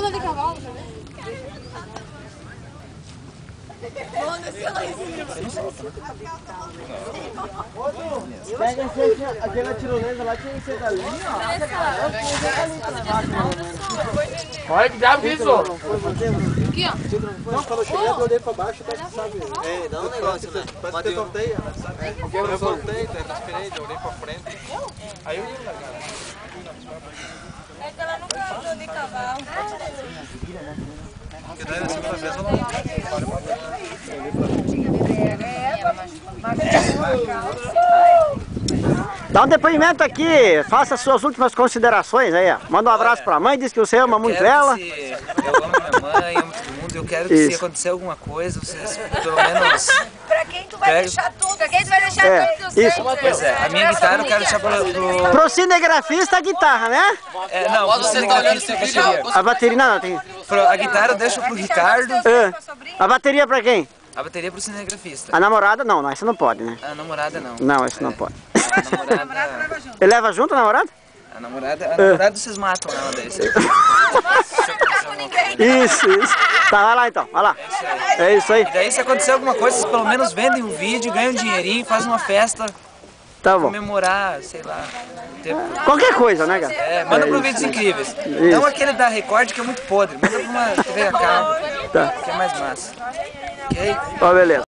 Bunda de cavalo, né? Pega aquela tirolesa lá, tinha que ser dali, ó. Olha que diabo isso! Aqui, ó. Não, quando eu cheguei, eu olhei pra baixo, tá, sabe? É, dá um negócio, né? Parece que eu soltei, Porque eu levantei, respirei, olhei pra frente. Aí eu ia na cara. É que ela nunca andou de cavalo. Porque daí na segunda vez eu não. Dá um depoimento aqui, faça suas últimas considerações aí, ó. Manda um abraço pra mãe, diz que você ama muito ela. Eu amo minha mãe, amo todo mundo. Eu quero que se acontecer alguma coisa, vocês pelo menos... Pra quem tu vai deixar tudo? Pra quem tu vai deixar tudo? Isso. Pois é, a minha guitarra eu quero deixar pro... Pro cinegrafista, a guitarra, né? É, não, pro cinegrafista a bateria. A bateria, não, tem... A guitarra eu deixo pro Ricardo, É. A bateria pra quem? a bateria pro cinegrafista. A namorada não, essa não pode, né? A namorada não. Não, essa não pode. A namorada... Ele leva junto a namorada? A namorada vocês matam ela daí. Isso. Tá, vai lá então, vai lá. É isso aí. E daí se acontecer alguma coisa, vocês pelo menos vendem um vídeo, ganham um dinheirinho, fazem uma festa, Tá bom. comemorar, sei lá. Qualquer coisa, né, cara? É, manda pra Vídeos Incríveis. Não aquele da Record que é muito podre, manda pra uma TV a cabo, Tá. que é mais massa. Ok? Ó, beleza.